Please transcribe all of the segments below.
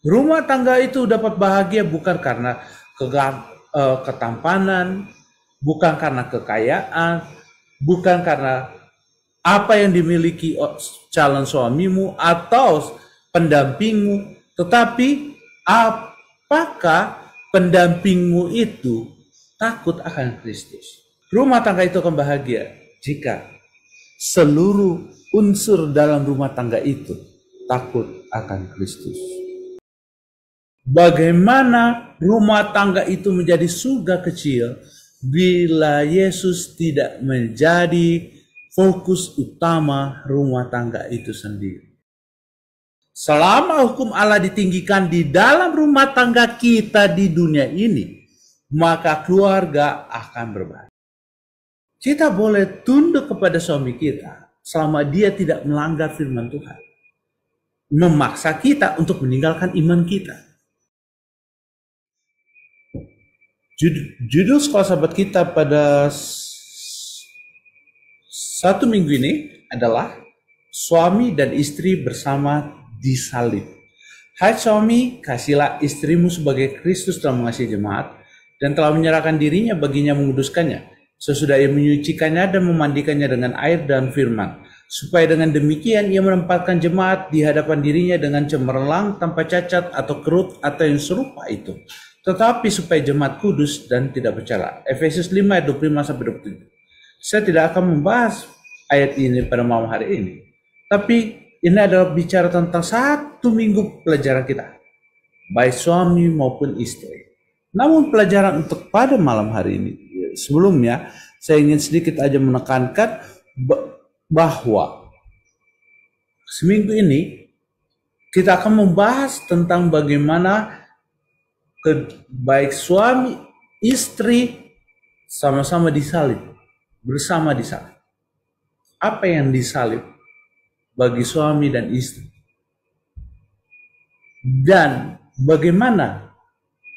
Rumah tangga itu dapat bahagia bukan karena ketampanan, bukan karena kekayaan, bukan karena apa yang dimiliki calon suamimu atau pendampingmu, tetapi apakah pendampingmu itu takut akan Kristus. Rumah tangga itu akan bahagia jika seluruh unsur dalam rumah tangga itu takut akan Kristus. Bagaimana rumah tangga itu menjadi surga kecil bila Yesus tidak menjadi fokus utama rumah tangga itu sendiri. Selama hukum Allah ditinggikan di dalam rumah tangga kita di dunia ini, maka keluarga akan berbahagia. Kita boleh tunduk kepada suami kita selama dia tidak melanggar firman Tuhan, memaksa kita untuk meninggalkan iman kita. Judul sekolah sahabat kita pada satu minggu ini adalah suami dan istri bersama disalib. Hai suami, kasihlah istrimu sebagai Kristus telah mengasihi jemaat dan telah menyerahkan dirinya baginya menguduskannya, sesudah ia menyucikannya dan memandikannya dengan air dan firman, supaya dengan demikian ia menempatkan jemaat di hadapan dirinya dengan cemerlang, tanpa cacat atau kerut atau yang serupa itu, tetapi supaya jemaat kudus dan tidak bercela. Efesus 5 ayat 25-27. Saya tidak akan membahas ayat ini pada malam hari ini, tapi ini adalah bicara tentang satu minggu pelajaran kita, baik suami maupun istri. Namun pelajaran untuk pada malam hari ini, sebelumnya saya ingin sedikit aja menekankan bahwa seminggu ini kita akan membahas tentang bagaimana baik suami, istri sama-sama disalib, bersama disalib. Apa yang disalib bagi suami dan istri? Dan bagaimana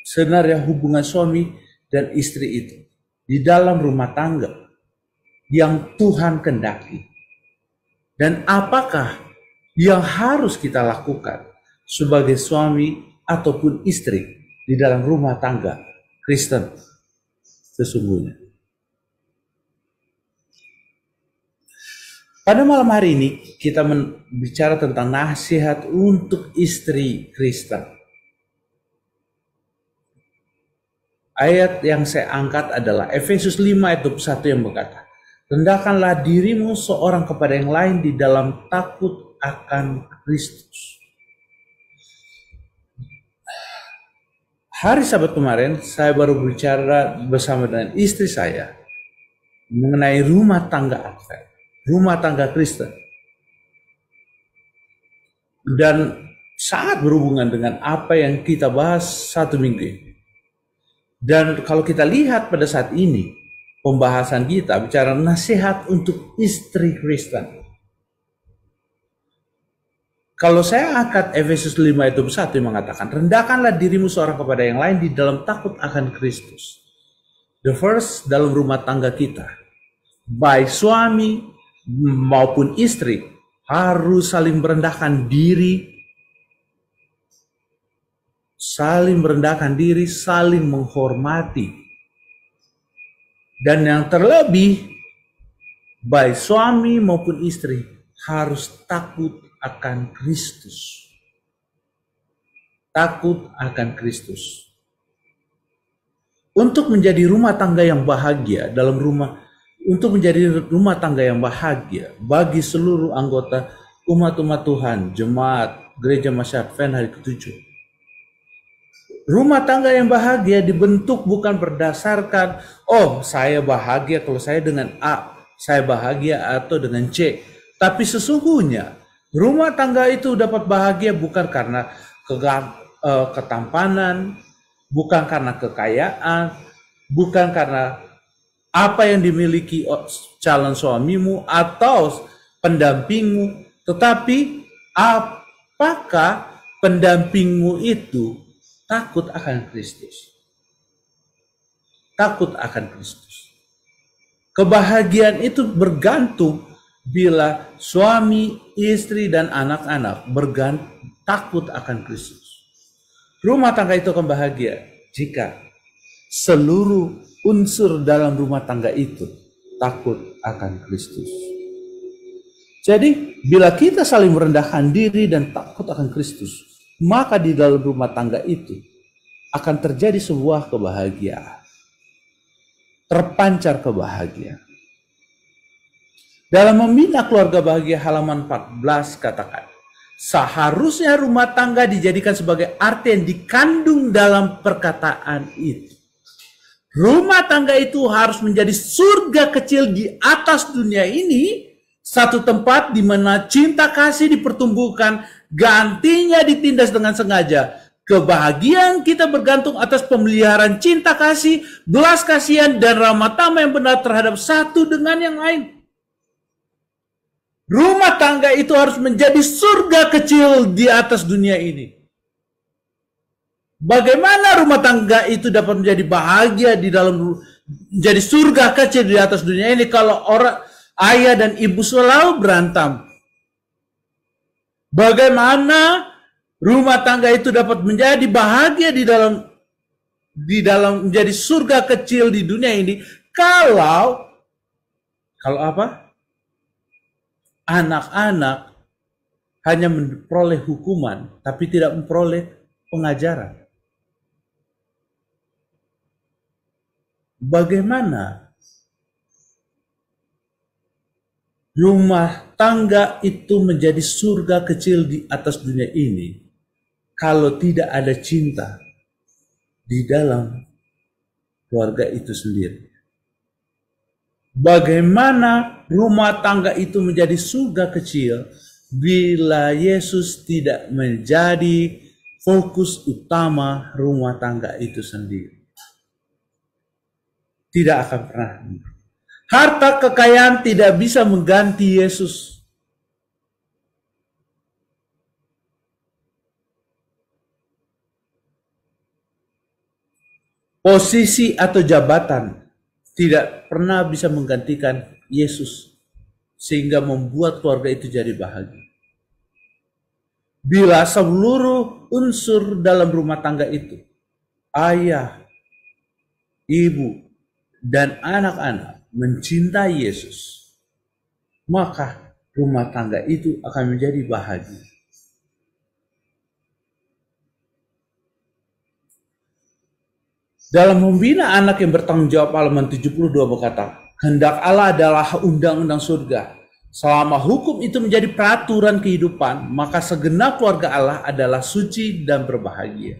sebenarnya hubungan suami dan istri itu di dalam rumah tangga yang Tuhan kehendaki? Dan apakah yang harus kita lakukan sebagai suami ataupun istri di dalam rumah tangga Kristen sesungguhnya? Pada malam hari ini kita bicara tentang nasihat untuk istri Kristen. Ayat yang saya angkat adalah Efesus 5 ayat 21 yang berkata, rendahkanlah dirimu seorang kepada yang lain di dalam takut akan Kristus. Hari Sabat kemarin saya baru bicara bersama dengan istri saya mengenai rumah tangga Advent, rumah tangga Kristen, dan sangat berhubungan dengan apa yang kita bahas satu minggu ini. Dan kalau kita lihat pada saat ini pembahasan kita bicara nasihat untuk istri Kristen. Kalau saya angkat Efesus 5 ayat 21 yang mengatakan, rendahkanlah dirimu seorang kepada yang lain di dalam takut akan Kristus. The first dalam rumah tangga kita, baik suami maupun istri, harus saling merendahkan diri, saling menghormati. Dan yang terlebih, baik suami maupun istri harus takut akan Kristus. Takut akan Kristus. Untuk menjadi rumah tangga yang bahagia untuk menjadi rumah tangga yang bahagia bagi seluruh anggota umat-umat Tuhan, jemaat Gereja Masyarakat Advent hari ke-7. Rumah tangga yang bahagia dibentuk bukan berdasarkan, oh saya bahagia kalau saya dengan A, saya bahagia atau dengan C. Tapi sesungguhnya rumah tangga itu dapat bahagia bukan karena ketampanan, bukan karena kekayaan, bukan karena apa yang dimiliki calon suamimu atau pendampingmu, tetapi apakah pendampingmu itu takut akan Kristus. Takut akan Kristus. Kebahagiaan itu bergantung bila suami, istri, dan anak-anak takut akan Kristus. Rumah tangga itu akan bahagia jika seluruh unsur dalam rumah tangga itu takut akan Kristus. Jadi, bila kita saling merendahkan diri dan takut akan Kristus, maka di dalam rumah tangga itu akan terjadi sebuah kebahagiaan. Terpancar kebahagiaan. Dalam Membina Keluarga Bahagia halaman 14 katakan, seharusnya rumah tangga dijadikan sebagai arti yang dikandung dalam perkataan itu. Rumah tangga itu harus menjadi surga kecil di atas dunia ini, satu tempat di mana cinta kasih dipertumbuhkan, gantinya ditindas dengan sengaja. Kebahagiaan kita bergantung atas pemeliharaan cinta kasih, belas kasihan, dan ramah tamah yang benar terhadap satu dengan yang lain. Rumah tangga itu harus menjadi surga kecil di atas dunia ini. Bagaimana rumah tangga itu dapat menjadi bahagia di dalam, menjadi surga kecil di atas dunia ini kalau orang ayah dan ibu selalu berantem? Bagaimana rumah tangga itu dapat menjadi bahagia di dalam menjadi surga kecil di dunia ini kalau apa? Anak-anak hanya memperoleh hukuman tapi tidak memperoleh pengajaran. Bagaimana rumah tangga itu menjadi surga kecil di atas dunia ini kalau tidak ada cinta di dalam keluarga itu sendiri? Bagaimana rumah tangga itu menjadi surga kecil bila Yesus tidak menjadi fokus utama rumah tangga itu sendiri? Tidak akan pernah. Harta kekayaan tidak bisa mengganti Yesus. Posisi atau jabatan tidak pernah bisa menggantikan Yesus sehingga membuat keluarga itu jadi bahagia. Bila seluruh unsur dalam rumah tangga itu, ayah, ibu, dan anak-anak mencintai Yesus, maka rumah tangga itu akan menjadi bahagia. Dalam Membina Anak yang Bertanggung Jawab halaman 72 berkata, kehendak Allah adalah undang-undang surga. Selama hukum itu menjadi peraturan kehidupan, maka segenap keluarga Allah adalah suci dan berbahagia.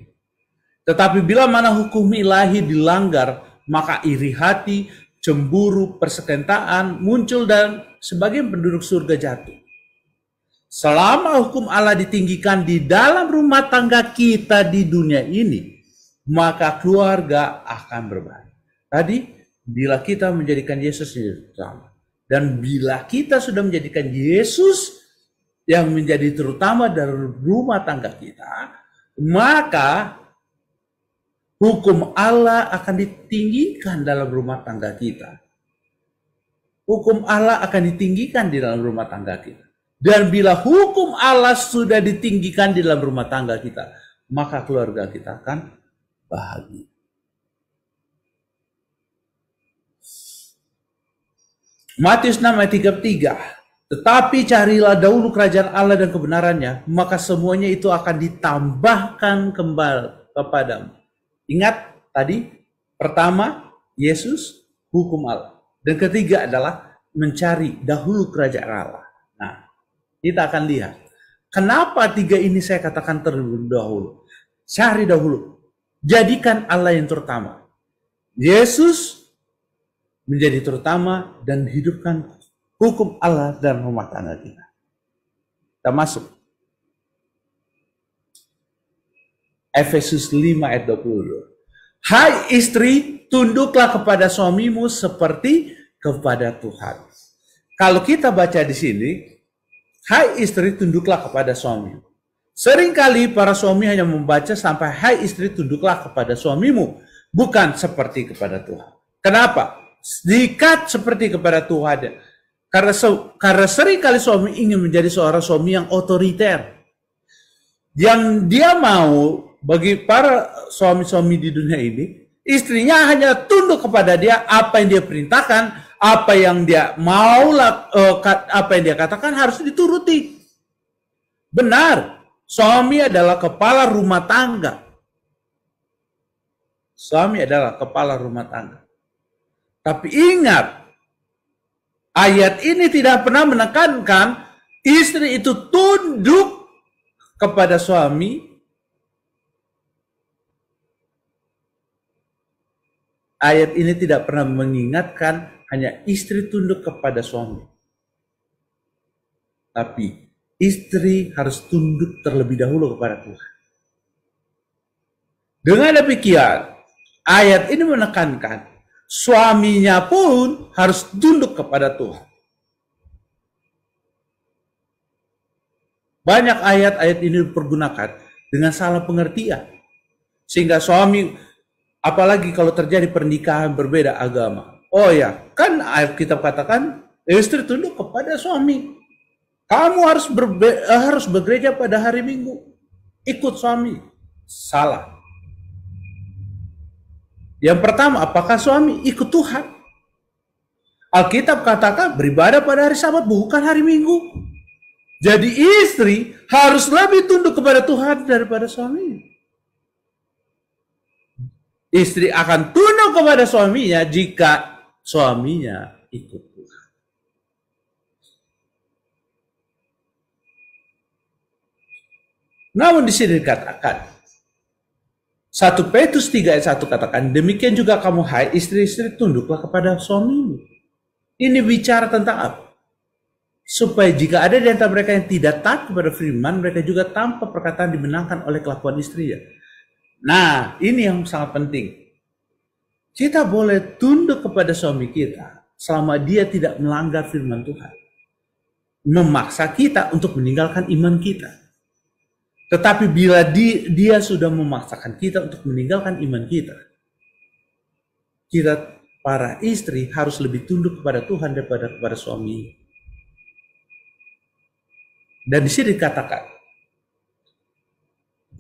Tetapi bila mana hukum ilahi dilanggar, maka iri hati, cemburu, persekentaan muncul dan sebagian penduduk surga jatuh. Selama hukum Allah ditinggikan di dalam rumah tangga kita di dunia ini, maka keluarga akan berbahagia. Tadi, bila kita menjadikan Yesus yang terutama, dan bila kita sudah menjadikan Yesus yang menjadi terutama dari rumah tangga kita, maka hukum Allah akan ditinggikan dalam rumah tangga kita. Hukum Allah akan ditinggikan di dalam rumah tangga kita. Dan bila hukum Allah sudah ditinggikan di dalam rumah tangga kita, maka keluarga kita akan bahagia. Matius 6 ayat 33. Tetapi carilah dahulu kerajaan Allah dan kebenarannya, maka semuanya itu akan ditambahkan kembali kepadamu. Ingat tadi, pertama Yesus, hukum Allah. Dan ketiga adalah mencari dahulu kerajaan Allah. Nah, kita akan lihat. Kenapa tiga ini saya katakan terlebih dahulu? Cari dahulu. Jadikan Allah yang terutama. Yesus menjadi terutama dan hidupkan hukum Allah dalam rumah tangga kita. Kita masuk. Efesus 5 ayat 22. Hai istri, tunduklah kepada suamimu seperti kepada Tuhan. Kalau kita baca di sini, hai istri, tunduklah kepada suamimu. Seringkali para suami hanya membaca sampai hai istri tunduklah kepada suamimu, bukan seperti kepada Tuhan. Kenapa? Sedikit seperti kepada Tuhan. Karena seringkali suami ingin menjadi seorang suami yang otoriter. Yang dia mau bagi para suami-suami di dunia ini, istrinya hanya tunduk kepada dia, apa yang dia perintahkan, apa yang dia mau, apa yang dia katakan harus dituruti. Benar, suami adalah kepala rumah tangga. Suami adalah kepala rumah tangga. Tapi ingat, ayat ini tidak pernah menekankan istri itu tunduk kepada suami. Ayat ini tidak pernah mengingatkan hanya istri tunduk kepada suami. Tapi istri harus tunduk terlebih dahulu kepada Tuhan. Dengan demikian, ayat ini menekankan suaminya pun harus tunduk kepada Tuhan. Banyak ayat-ayat ini dipergunakan dengan salah pengertian. Sehingga suami, apalagi kalau terjadi pernikahan berbeda agama. Oh ya, kan Alkitab katakan istri tunduk kepada suami. Kamu harus bergereja pada hari Minggu. Ikut suami. Salah. Yang pertama, apakah suami ikut Tuhan? Alkitab katakan beribadah pada hari Sabat, bukan hari Minggu. Jadi istri harus lebih tunduk kepada Tuhan daripada suami. Istri akan tunduk kepada suaminya jika suaminya ikut Tuhan. Namun di sini dikatakan 1 Petrus 3 ayat 1 katakan, demikian juga kamu hai istri-istri tunduklah kepada suamimu. Ini bicara tentang apa? Supaya jika ada di antara mereka yang tidak taat kepada firman, mereka juga tanpa perkataan dimenangkan oleh kelakuan istrinya. Nah, ini yang sangat penting. Kita boleh tunduk kepada suami kita selama dia tidak melanggar firman Tuhan. Memaksa kita untuk meninggalkan iman kita. Tetapi bila dia sudah memaksakan kita untuk meninggalkan iman kita, kita para istri harus lebih tunduk kepada Tuhan daripada kepada suami. Dan di sini dikatakan,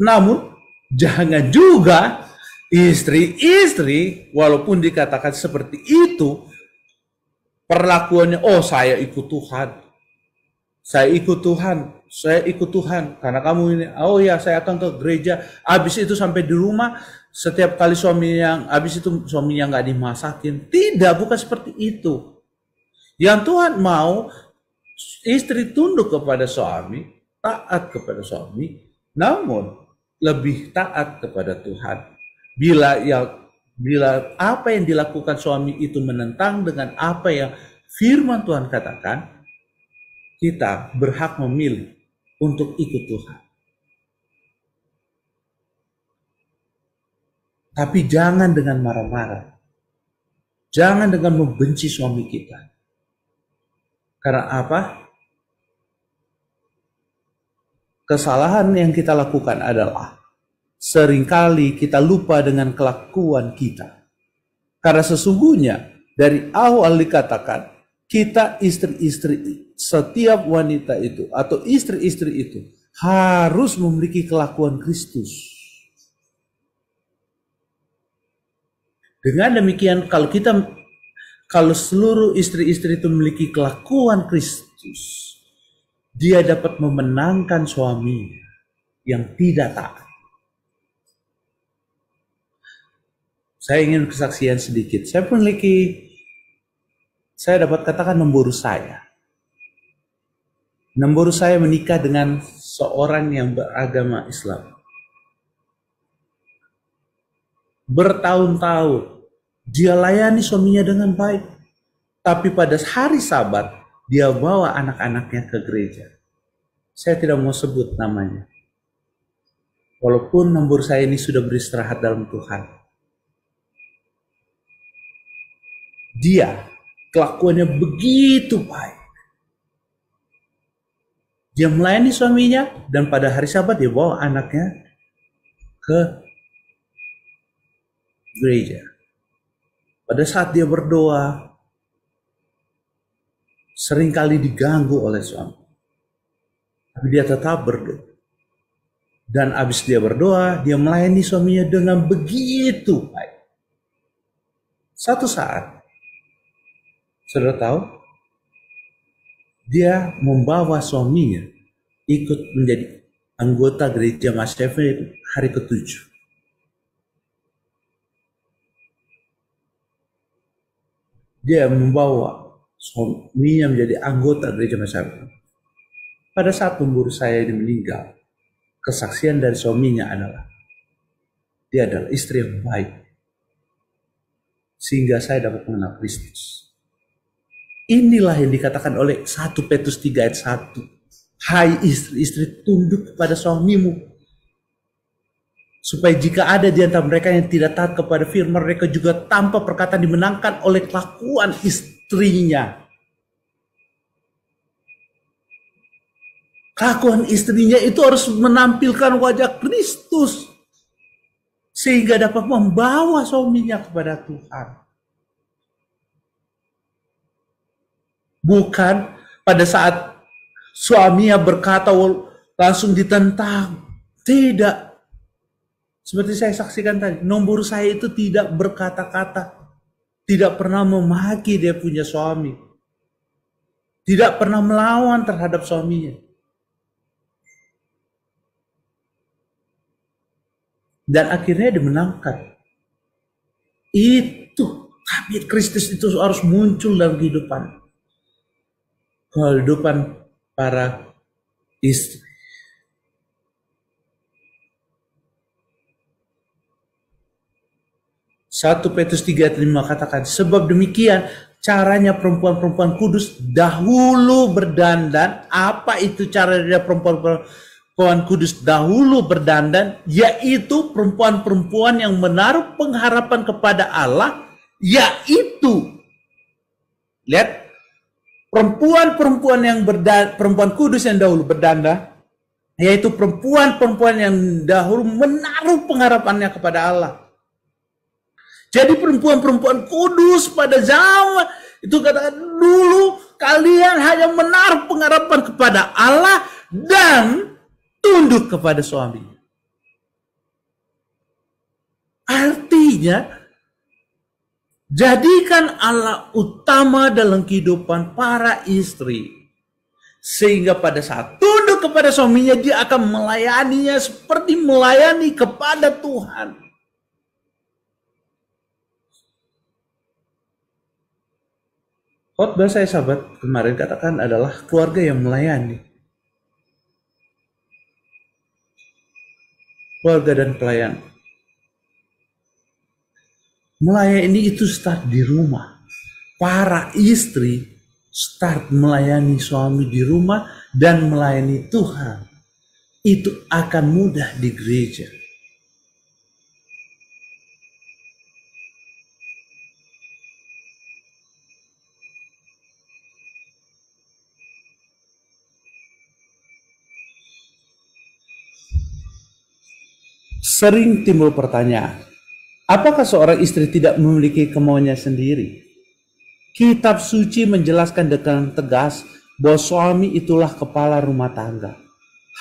namun jangan juga istri-istri walaupun dikatakan seperti itu, perlakuannya, oh saya ikut Tuhan. Saya ikut Tuhan karena kamu ini. Oh ya, saya akan ke gereja. Habis itu sampai di rumah, setiap kali suaminya nggak dimasakin. Tidak, bukan seperti itu. Yang Tuhan mau istri tunduk kepada suami, taat kepada suami, namun lebih taat kepada Tuhan. Bila apa yang dilakukan suami itu menentang dengan apa yang firman Tuhan katakan, kita berhak memilih untuk ikut Tuhan. Tapi jangan dengan marah-marah. Jangan dengan membenci suami kita. Karena apa? Kesalahan yang kita lakukan adalah seringkali kita lupa dengan kelakuan kita. Karena sesungguhnya dari awal dikatakan, kita istri-istri, setiap wanita itu atau istri-istri itu harus memiliki kelakuan Kristus. Dengan demikian, kalau seluruh istri-istri itu memiliki kelakuan Kristus, dia dapat memenangkan suami yang tidak taat. Saya ingin kesaksian sedikit. Saya dapat katakan nombor saya. Nombor saya menikah dengan seorang yang beragama Islam. Bertahun-tahun dia layani suaminya dengan baik. Tapi pada hari Sabat dia bawa anak-anaknya ke gereja. Saya tidak mau sebut namanya. Walaupun nombor saya ini sudah beristirahat dalam Tuhan. Dia kelakuannya begitu baik. Dia melayani suaminya dan pada hari Sabat dia bawa anaknya ke gereja. Pada saat dia berdoa, seringkali diganggu oleh suami. Tapi dia tetap berdoa. Dan habis dia berdoa, dia melayani suaminya dengan begitu baik. Satu saat, saudara tahu, dia membawa suaminya ikut menjadi anggota gereja Maseven hari ke-7. Dia membawa suaminya menjadi anggota gereja Maseven. Pada saat pemburu saya ini meninggal, kesaksian dari suaminya adalah dia adalah istri yang baik, sehingga saya dapat mengenal Kristus. Inilah yang dikatakan oleh 1 Petrus 3 ayat 1. Hai istri-istri, tunduk kepada suamimu, supaya jika ada di antara mereka yang tidak taat kepada firman, mereka juga tanpa perkataan dimenangkan oleh kelakuan istrinya. Kelakuan istrinya itu harus menampilkan wajah Kristus, sehingga dapat membawa suaminya kepada Tuhan. Bukan pada saat suaminya berkata langsung ditentang. Tidak. Seperti saya saksikan tadi, nombor saya itu tidak berkata-kata. Tidak pernah memaki dia punya suami. Tidak pernah melawan terhadap suaminya. Dan akhirnya dimenangkan. Itu, tapi Kristus itu harus muncul dalam kehidupan para istri. Satu Petrus 3 ayat 5 katakan, sebab demikian caranya perempuan-perempuan kudus dahulu berdandan. Apa itu caranya perempuan kudus dahulu berdandan? Yaitu perempuan-perempuan yang menaruh pengharapan kepada Allah, yaitu, lihat, perempuan-perempuan yang perempuan kudus yang dahulu berdandan, yaitu perempuan-perempuan yang dahulu menaruh pengharapannya kepada Allah. Jadi perempuan-perempuan kudus pada zaman itu katakan dulu kalian hanya menaruh pengharapan kepada Allah dan tunduk kepada suami. Artinya, jadikan Allah utama dalam kehidupan para istri. Sehingga pada saat tunduk kepada suaminya, dia akan melayaninya seperti melayani kepada Tuhan. Khotbah saya sahabat kemarin katakan adalah keluarga yang melayani. Keluarga dan pelayan. Melayani itu start di rumah. Para istri start melayani suami di rumah dan melayani Tuhan. Itu akan mudah di gereja. Sering timbul pertanyaan, apakah seorang istri tidak memiliki kemauannya sendiri? Kitab suci menjelaskan dengan tegas bahwa suami itulah kepala rumah tangga.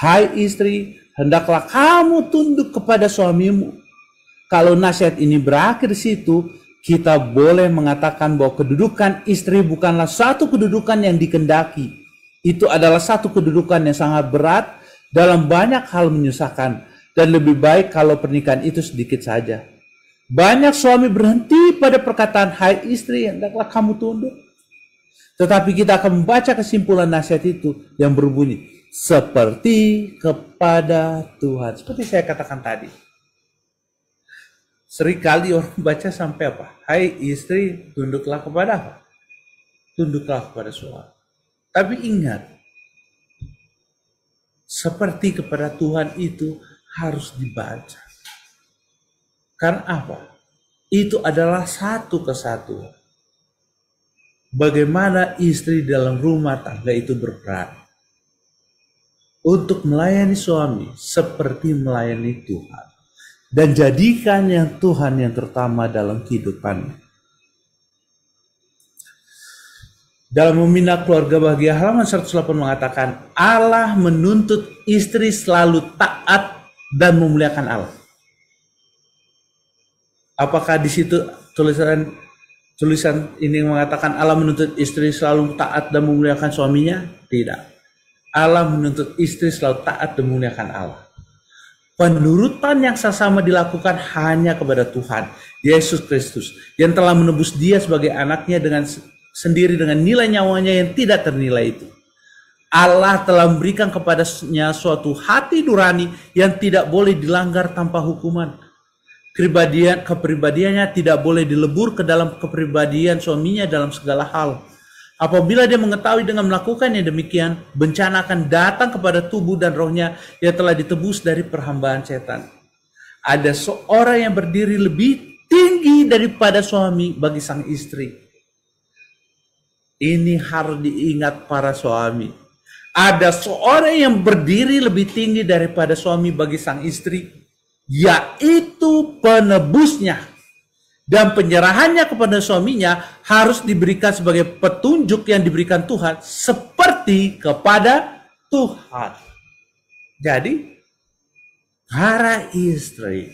Hai istri, hendaklah kamu tunduk kepada suamimu. Kalau nasihat ini berakhir di situ, kita boleh mengatakan bahwa kedudukan istri bukanlah satu kedudukan yang dikendaki. Itu adalah satu kedudukan yang sangat berat dalam banyak hal menyusahkan. Dan lebih baik kalau pernikahan itu sedikit saja. Banyak suami berhenti pada perkataan, hai istri, hendaklah kamu tunduk. Tetapi kita akan membaca kesimpulan nasihat itu yang berbunyi, seperti kepada Tuhan. Seperti saya katakan tadi. Seringkali orang baca sampai apa? Hai istri, tunduklah kepada apa? Tunduklah kepada suami. Tapi ingat, seperti kepada Tuhan itu harus dibaca. Karena apa? Itu adalah satu kesatuan. Bagaimana istri dalam rumah tangga itu berperan untuk melayani suami seperti melayani Tuhan. Dan jadikan yang Tuhan yang terutama dalam kehidupannya. Dalam Membina Keluarga Bahagia halaman 108 mengatakan, Allah menuntut istri selalu taat dan memuliakan Allah. Apakah di situ tulisan ini mengatakan Allah menuntut istri selalu taat dan memuliakan suaminya? Tidak. Allah menuntut istri selalu taat dan memuliakan Allah. Penurutan yang sesama dilakukan hanya kepada Tuhan Yesus Kristus yang telah menebus dia sebagai anaknya dengan sendiri dengan nilai nyawanya yang tidak ternilai itu. Allah telah memberikan kepadanya suatu hati nurani yang tidak boleh dilanggar tanpa hukuman. Kepribadiannya tidak boleh dilebur ke dalam kepribadian suaminya dalam segala hal. Apabila dia mengetahui dengan melakukan yang demikian, bencana akan datang kepada tubuh dan rohnya yang telah ditebus dari perhambaan setan. Ada seorang yang berdiri lebih tinggi daripada suami bagi sang istri. Ini harus diingat para suami. Ada seorang yang berdiri lebih tinggi daripada suami bagi sang istri, yaitu penebusnya. Dan penyerahannya kepada suaminya harus diberikan sebagai petunjuk yang diberikan Tuhan seperti kepada Tuhan. Jadi, para istri,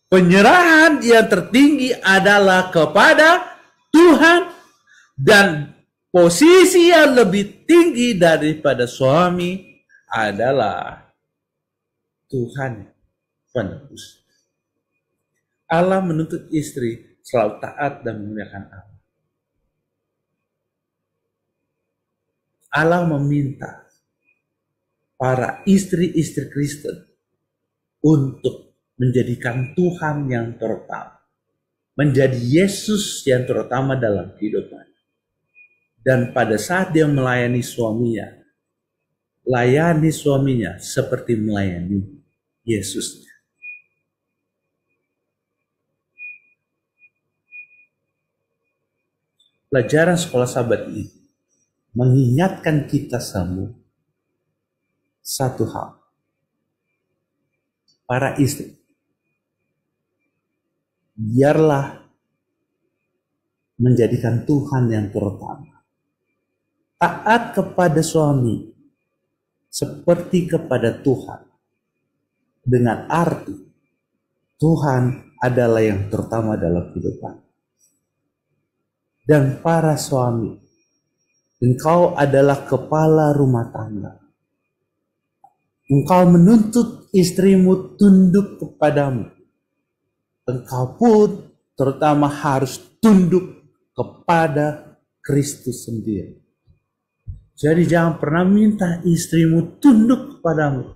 penyerahan yang tertinggi adalah kepada Tuhan dan posisi yang lebih tinggi daripada suami adalah Tuhan penebus. Allah menuntut istri selalu taat dan memuliakan Allah. Allah meminta para istri-istri Kristen untuk menjadikan Tuhan yang terutama, menjadi Yesus yang terutama dalam kehidupan. Dan pada saat dia melayani suaminya, layani suaminya seperti melayani Yesus. Pelajaran sekolah Sabat ini mengingatkan kita semua satu hal. Para istri, biarlah menjadikan Tuhan yang terutama. Taat kepada suami seperti kepada Tuhan. Dengan arti Tuhan adalah yang terutama dalam kehidupan. Dan para suami, engkau adalah kepala rumah tangga. Engkau menuntut istrimu tunduk kepadamu. Engkau pun terutama harus tunduk kepada Kristus sendiri. Jadi jangan pernah minta istrimu tunduk kepadamu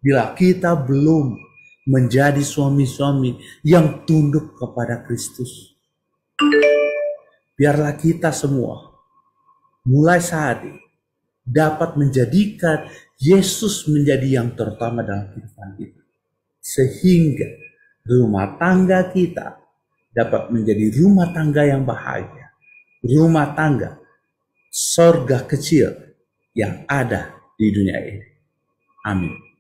bila kita belum menjadi suami-suami yang tunduk kepada Kristus. Biarlah kita semua mulai saat ini dapat menjadikan Yesus menjadi yang terutama dalam kehidupan kita. Sehingga rumah tangga kita dapat menjadi rumah tangga yang bahagia. Rumah tangga sorga kecil yang ada di dunia ini. Amin.